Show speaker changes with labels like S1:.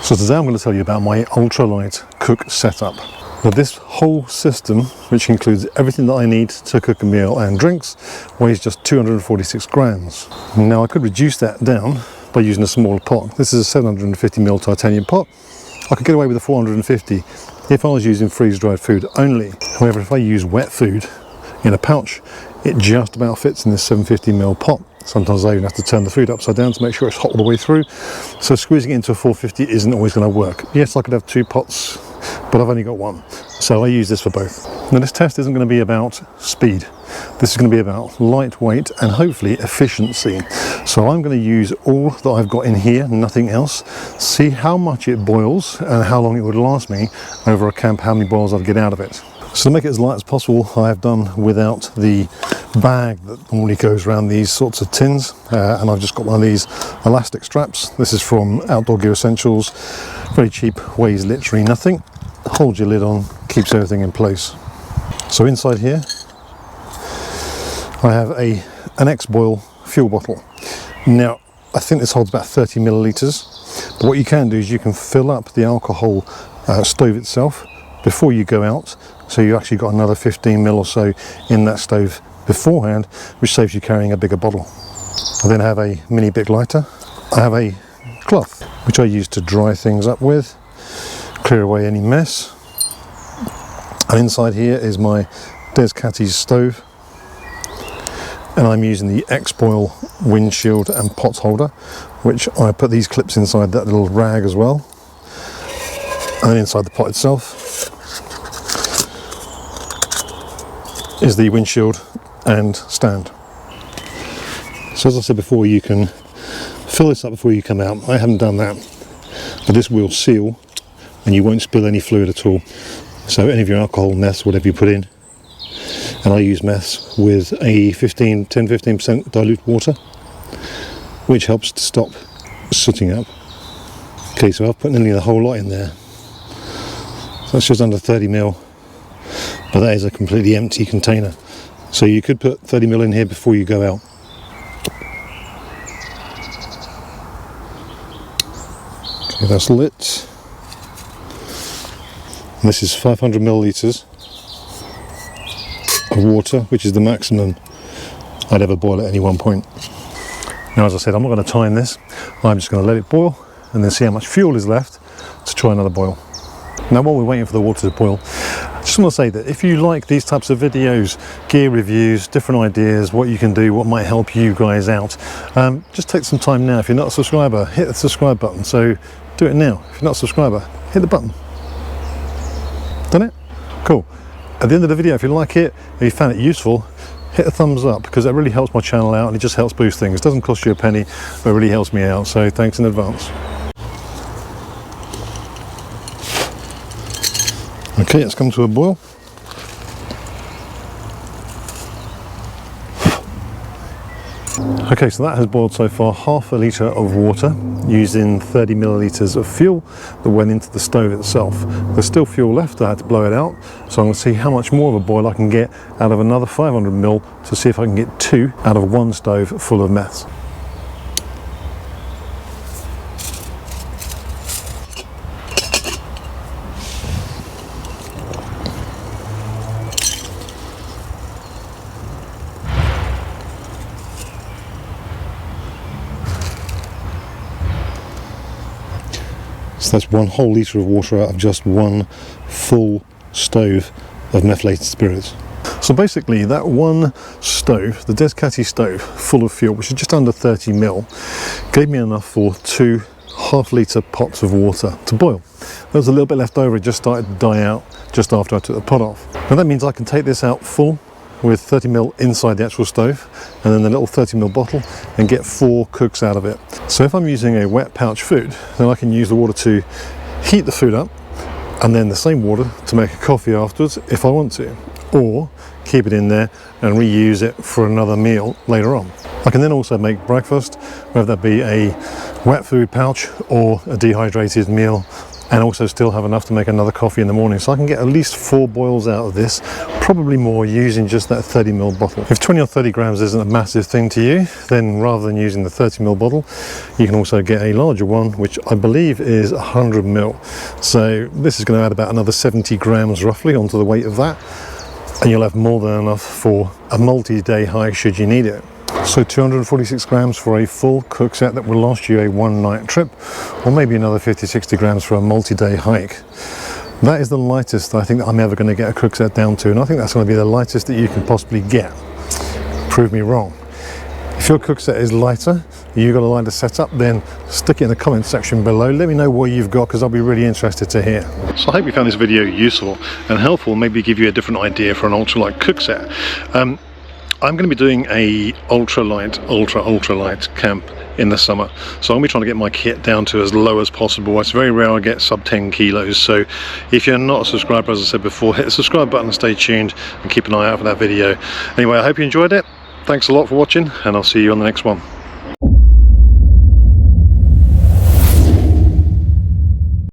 S1: So today I'm going to tell you about my ultralight cook setup. Now this whole system, which includes everything that I need to cook a meal and drinks, weighs just 246 grams. Now I could reduce that down by using a smaller pot. This is a 750ml titanium pot. I could get away with a 450 if I was using freeze-dried food only. However, if I use wet food in a pouch, it just about fits in this 750ml pot. Sometimes I even have to turn the food upside down to make sure it's hot all the way through. So squeezing it into a 450 isn't always going to work. Yes, I could have two pots, but I've only got one. So I use this for both. Now this test isn't going to be about speed. This is going to be about lightweight and hopefully efficiency. So I'm going to use all that I've got in here, nothing else. See how much it boils and how long it would last me over a camp, how many boils I'd get out of it. So to make it as light as possible, I have done without the bag that normally goes around these sorts of tins, and I've just got one of these elastic straps. This is from Outdoor Gear Essentials, very cheap, weighs literally nothing, holds your lid on, keeps everything in place. So inside here I have an X-Boil fuel bottle. Now I think this holds about 30 millilitres, but what you can do is you can fill up the alcohol stove itself before you go out, so you actually got another 15 ml or so in that stove beforehand, which saves you carrying a bigger bottle. I then have a mini Bic lighter. I have a cloth which I use to dry things up with, clear away any mess. And inside here is my Des Catties stove, and I'm using the X-Boil windshield and pot holder, which I put these clips inside that little rag as well, and then inside the pot itself is the windshield and stand. So as I said before, you can fill this up before you come out. I haven't done that, but this will seal and you won't spill any fluid at all. So any of your alcohol, meths, whatever you put in, and I use meths with a 10-15% dilute water, which helps to stop sooting up. Okay, so I've put nearly the whole lot in there. So that's just under 30 ml, but that is a completely empty container. So you could put 30 ml in here before you go out. Okay, that's lit. And this is 500 millilitres of water, which is the maximum I'd ever boil at any one point. Now, as I said, I'm not going to time this. I'm just going to let it boil and then see how much fuel is left to try another boil. Now, while we're waiting for the water to boil, I just want to say that if you like these types of videos, gear reviews, different ideas, what you can do, what might help you guys out, just take some time now. If you're not a subscriber, hit the subscribe button. So do it now. If you're not a subscriber, hit the button. Done it? Cool. At the end of the video, if you like it, if you found it useful, hit a thumbs up, because that really helps my channel out and it just helps boost things. It doesn't cost you a penny, but it really helps me out. So thanks in advance. Okay, it's come to a boil. Okay, so that has boiled so far half a litre of water using 30 millilitres of fuel that went into the stove itself. There's still fuel left, I had to blow it out, so I'm going to see how much more of a boil I can get out of another 500 ml to see if I can get two out of one stove full of meths. So that's one whole litre of water out of just one full stove of methylated spirits. So basically that one stove, the Des Catties stove, full of fuel, which is just under 30 ml, gave me enough for two half-litre pots of water to boil. There was a little bit left over, it just started to die out just after I took the pot off. Now that means I can take this out full with 30 ml inside the actual stove, and then the little 30 ml bottle, and get 4 cooks out of it. So if I'm using a wet pouch food, then I can use the water to heat the food up, and then the same water to make a coffee afterwards if I want to, or keep it in there and reuse it for another meal later on. I can then also make breakfast, whether that be a wet food pouch or a dehydrated meal and also still have enough to make another coffee in the morning. So I can get at least 4 boils out of this, probably more, using just that 30ml bottle. If 20 or 30 grams isn't a massive thing to you, then rather than using the 30ml bottle, you can also get a larger one, which I believe is 100ml. So this is going to add about another 70 grams roughly onto the weight of that, and you'll have more than enough for a multi-day hike should you need it. So 246 grams for a full cook set that will last you a 1-night trip, or maybe another 50-60 grams for a multi-day hike. That is the lightest I think that I'm ever going to get a cook set down to, and I think that's going to be the lightest that you can possibly get. Prove me wrong. If your cook set is lighter, you've got a lighter setup, then stick it in the comments section below. Let me know what you've got, because I'll be really interested to hear. So I hope you found this video useful and helpful, maybe give you a different idea for an ultralight cook set. I'm going to be doing a ultralight camp in the summer, so I'm going to be trying to get my kit down to as low as possible. It's very rare I get sub 10 kilos, so if you're not a subscriber, as I said before, hit the subscribe button and stay tuned and keep an eye out for that video. Anyway, I hope you enjoyed it. Thanks a lot for watching, and I'll see you on the next one.